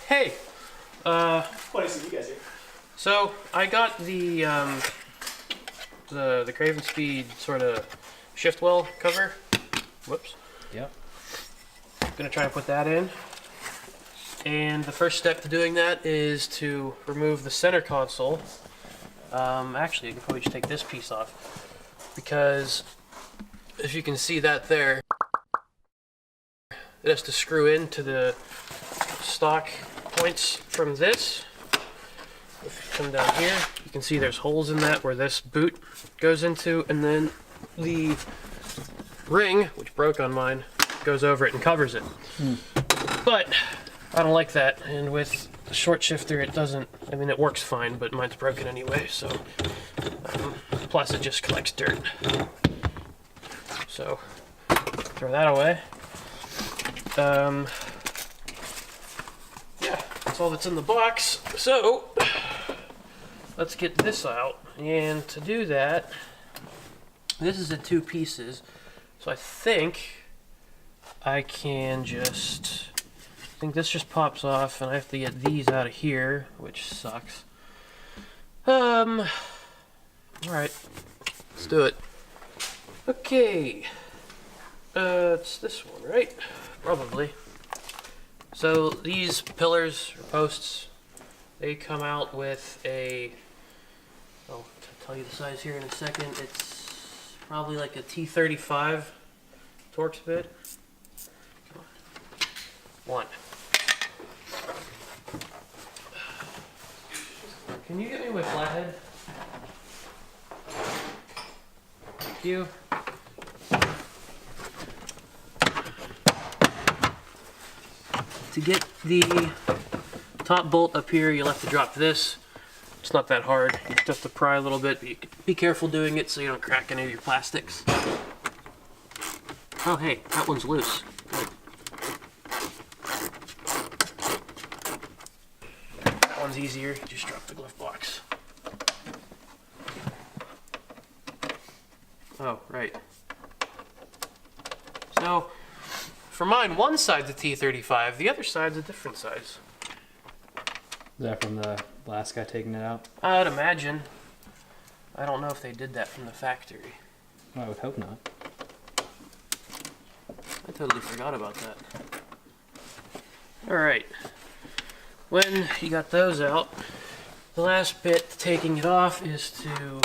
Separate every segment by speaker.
Speaker 1: Hey!
Speaker 2: Funny to see you guys here.
Speaker 1: So, I got the Cravenspeed sort of shift well cover. Whoops.
Speaker 3: Yep.
Speaker 1: Gonna try to put that in. And the first step to doing that is to remove the center console. Actually, I can probably just take this piece off. Because, if you can see that there, it has to screw into the stock points from this. If you come down here, you can see there's holes in that where this boot goes into, and then the ring, which broke on mine, goes over it and covers it. But I don't like that, and with the short shifter it doesn't, I mean it works fine, but mine's broken anyway, so plus it just collects dirt. So throw that away. Yeah, that's all that's in the box. So let's get this out, and to do that, this is in two pieces, so I think I can just, I think this just pops off, and I have to get these out of here, which sucks. Alright, let's do it. Okay, it's this one, right? Probably. So these pillars or posts, they come out with a, I'll tell you the size here in a second, it's probably like a T35 Torx bit. One. Can you get me my flathead? Thank you. To get the top bolt up here, you'll have to drop this. It's not that hard. You just have to pry a little bit, but you be careful doing it so you don't crack any of your plastics. Oh hey, that one's loose. Good. That one's easier. You just drop the glove box. Oh, right. So, for mine, one side's a T35, the other side's a different size.
Speaker 3: Is that from the last guy taking it out?
Speaker 1: I'd imagine. I don't know if they did that from the factory.
Speaker 3: Well, I would hope not.
Speaker 1: I totally forgot about that. Alright. When you got those out, the last bit to taking it off is to...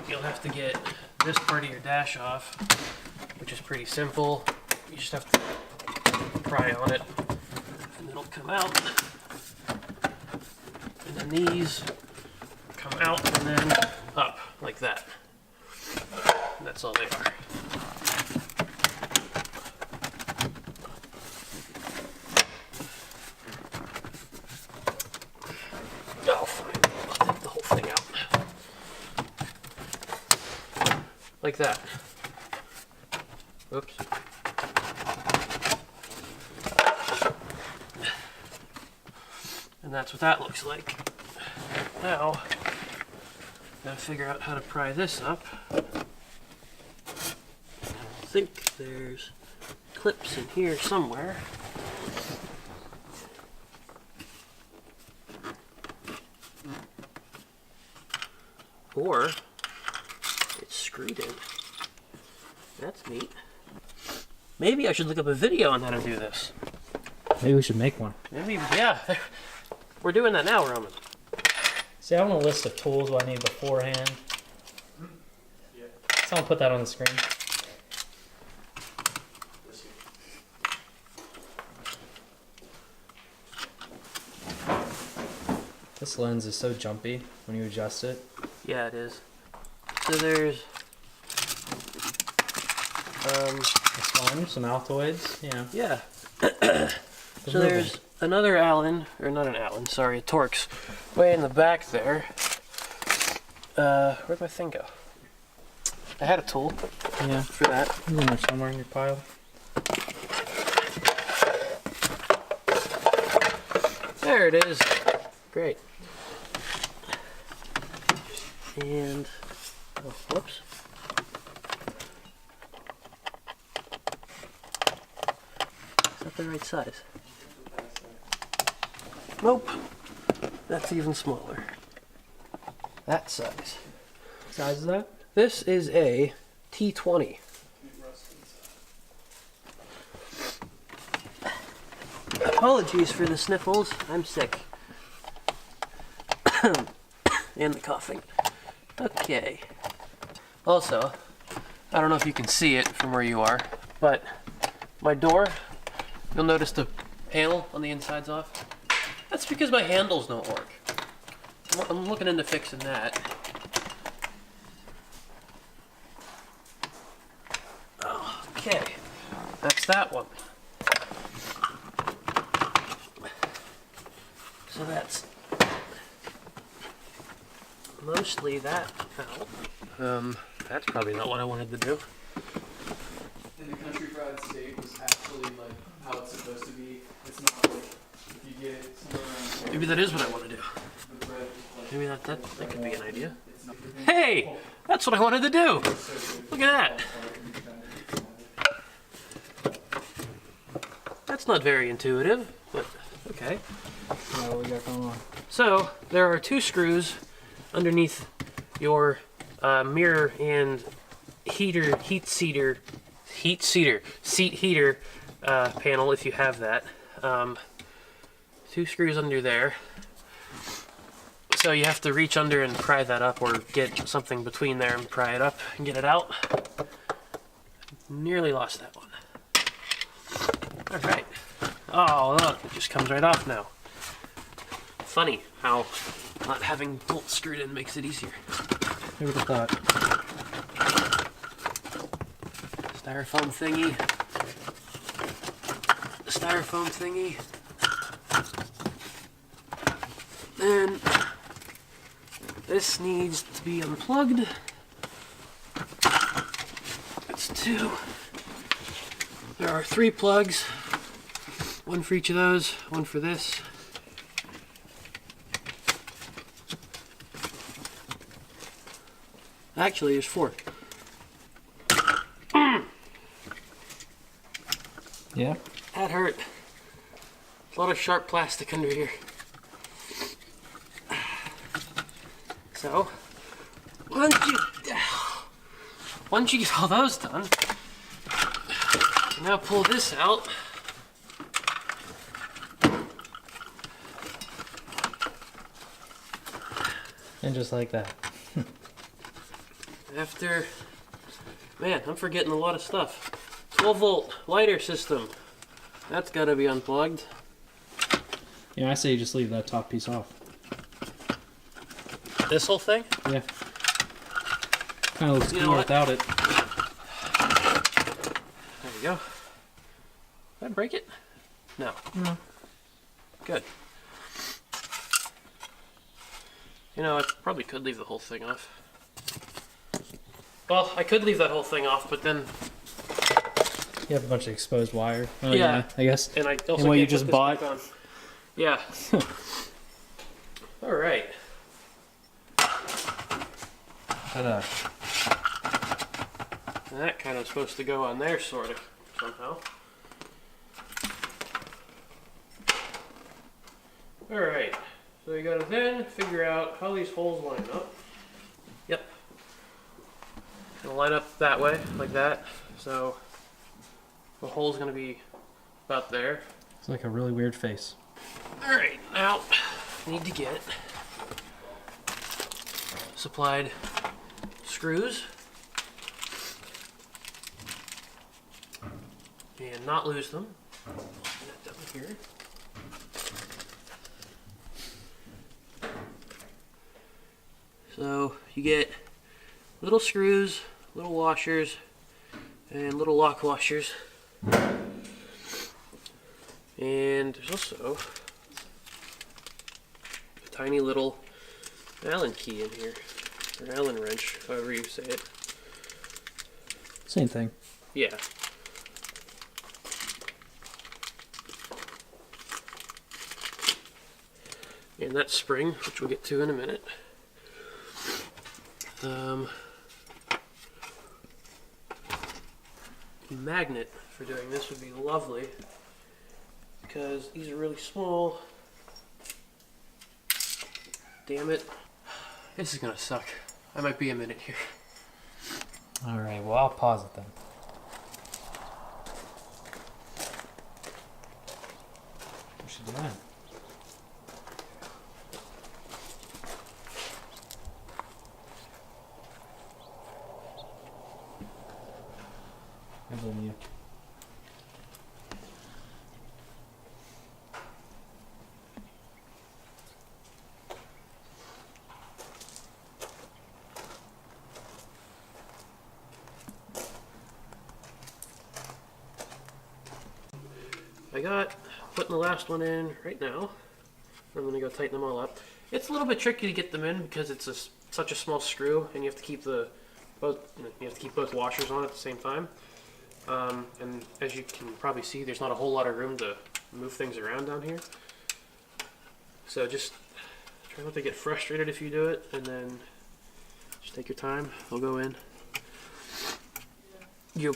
Speaker 1: you'll have to get this part of your dash off, which is pretty simple. You just have to pry on it, and it'll come out. And then these come out and then up, like that. And that's all they are. Oh, fine. I'll take the whole thing out. Like that. Oops. And that's what that looks like. Now, gotta figure out how to pry this up. I think there's clips in here somewhere. Or it's screwed in. That's neat. Maybe I should look up a video on how to do this.
Speaker 3: Maybe we should make one.
Speaker 1: Maybe, yeah. We're doing that now, Roman.
Speaker 3: See, I want a list of tools I need beforehand.
Speaker 2: Yeah.
Speaker 3: Someone put that on the screen. This lens is so jumpy when you adjust it.
Speaker 1: Yeah, it is. So there's
Speaker 3: A sponge, some Altoids, you know.
Speaker 1: yeah. So there's another Allen, or not an Allen, sorry, a Torx, way in the back there. Where'd my thing go? I had a tool
Speaker 3: Yeah,
Speaker 1: for that.
Speaker 3: it's in there somewhere in your pile.
Speaker 1: There it is. Great. And, oh, whoops. Is that the right size? Nope. That's even smaller. That size.
Speaker 3: What size is that?
Speaker 1: This is a T20. Apologies for the sniffles. I'm sick. And the coughing. Okay. Also, I don't know if you can see it from where you are, but my door, you'll notice the panel on the inside's off. That's because my handles don't work. I'm looking into fixing that. Okay, that's that one. So that's mostly that out. That's probably not what I wanted to do.
Speaker 4: And the country fried steak was actually like how it's supposed to be. It's not like if you get it somewhere around
Speaker 1: Maybe that is what I want to do.
Speaker 4: the bread is like
Speaker 1: Maybe that could be an idea.
Speaker 4: it's not
Speaker 1: Hey, that's what I wanted to do.
Speaker 4: so good.
Speaker 1: Look at that. That's not very intuitive, but okay.
Speaker 3: What we got going on?
Speaker 1: So there are 2 screws underneath your mirror and seat heater panel if you have that. 2 screws under there. So you have to reach under and pry that up, or get something between there and pry it up and get it out. Nearly lost that one. All right. Oh, look, it just comes right off now. Funny how not having bolts screwed in makes it easier.
Speaker 3: Who would have thought?
Speaker 1: Styrofoam thingy. Styrofoam thingy. Then this needs to be unplugged. That's 2. There are 3 plugs. 1 for each of those, 1 for this. Actually, there's 4.
Speaker 3: Yeah.
Speaker 1: That hurt. A lot of sharp plastic under here. So, once you get all those done, now pull this out.
Speaker 3: And just like that.
Speaker 1: After, man, I'm forgetting a lot of stuff. 12-volt lighter system. That's got to be unplugged.
Speaker 3: Yeah, I say you just leave that top piece off.
Speaker 1: This whole thing?
Speaker 3: Yeah. Kind of looks
Speaker 1: You know
Speaker 3: cooler
Speaker 1: what?
Speaker 3: without it.
Speaker 1: There you go. Did I break it? No.
Speaker 3: No.
Speaker 1: Good. You know, I probably could leave the whole thing off. Well, I could leave that whole thing off, but then,
Speaker 3: You have a bunch of exposed wire. Oh,
Speaker 1: Yeah.
Speaker 3: I guess.
Speaker 1: and I also
Speaker 3: And what you
Speaker 1: can't
Speaker 3: just
Speaker 1: put this
Speaker 3: bought?
Speaker 1: back on. Yeah. All right.
Speaker 3: Ta-da.
Speaker 1: And that kind of supposed to go on there, sort of, somehow. All right. So you gotta then figure out how these holes line up. Yep. Gonna line up that way, like that. So the hole's gonna be about there.
Speaker 3: It's like a really weird face.
Speaker 1: All right. Now, need to get supplied screws and not lose them. Put that down here. So you get little screws, little washers, and little lock washers. And there's also a tiny little Allen key in here, or Allen wrench, however you say it.
Speaker 3: Same thing.
Speaker 1: Yeah. And that spring, which we'll get to in a minute. Magnet for doing this would be lovely, because these are really small damn it. This is gonna suck. I might be a minute here.
Speaker 3: All right, well, I'll pause it then. What's she doing? I believe in you.
Speaker 1: I got putting the last one in right now. I'm gonna go tighten them all up. It's a little bit tricky to get them in because it's such a small screw, and you have to keep both washers on at the same time. And as you can probably see, there's not a whole lot of room to move things around down here. So just try not to get frustrated if you do it, and then just take your time. They'll go in. You'll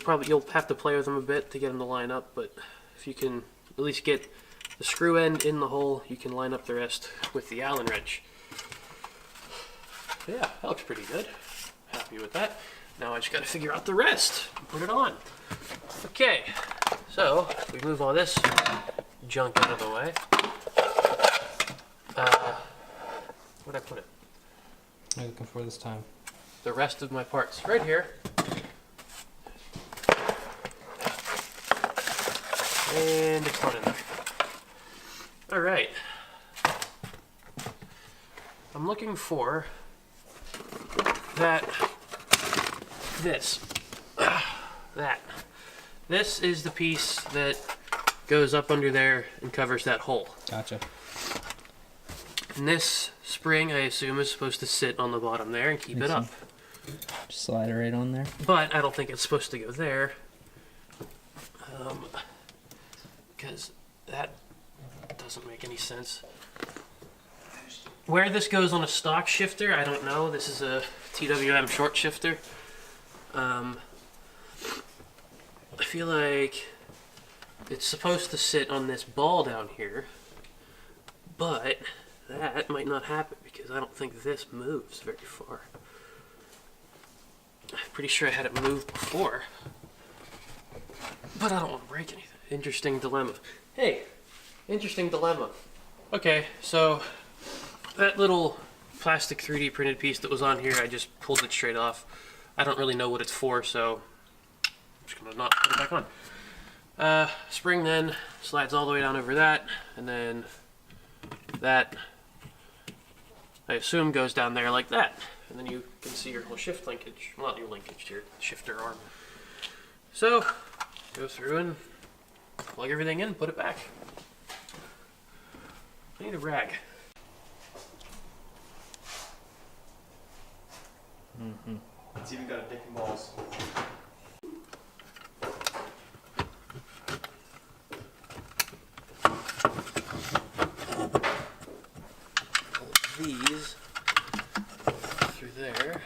Speaker 1: have to play with them a bit to get them to line up, but if you can at least get the screw end in the hole, you can line up the rest with the Allen wrench. So yeah, that looks pretty good. Happy with that. Now I just got to figure out the rest and put it on. Okay, so we move all this junk out of the way. Where'd I put it?
Speaker 3: What are you looking for this time?
Speaker 1: The rest of my parts right here. And it's not in there. All right. I'm looking for this. This is the piece that goes up under there and covers that hole.
Speaker 3: Gotcha.
Speaker 1: And this spring, I assume, is supposed to sit on the bottom there and keep it up.
Speaker 3: Just slide it right on there.
Speaker 1: But I don't think it's supposed to go there. Because that doesn't make any sense. Where this goes on a stock shifter, I don't know. This is a TWM short shifter. I feel like it's supposed to sit on this ball down here, but that might not happen because I don't think this moves very far. I'm pretty sure I had it moved before, but I don't want to break anything. Interesting dilemma. Hey, interesting dilemma. Okay, so that little plastic 3D printed piece that was on here, I just pulled it straight off. I don't really know what it's for, so I'm just gonna not put it back on. Spring then slides all the way down over that, and then that, I assume, goes down there like that. And then you can see your whole shift linkage, well, not your linkage, your shifter arm. So, go through and plug everything in, put it back. I need a rag.
Speaker 3: Mm-hmm.
Speaker 2: It's even got a dick and balls.
Speaker 1: Pull these through there.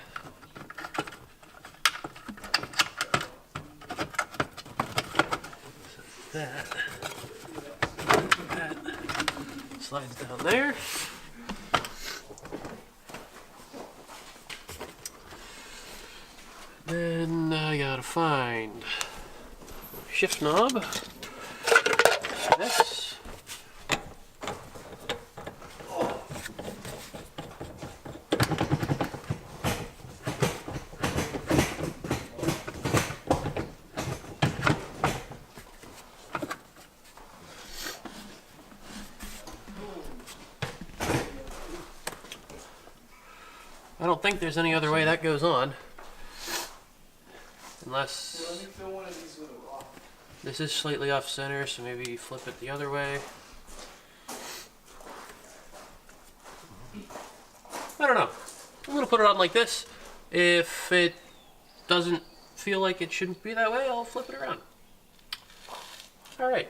Speaker 1: That slides down there. Then I gotta find shift knob. This. I don't think there's any other way that goes on. Unless
Speaker 4: Let me fill one of these with a rock.
Speaker 1: this is slightly off center, so maybe you flip it the other way. I don't know. I'm gonna put it on like this. If it doesn't feel like it shouldn't be that way, I'll flip it around. All right.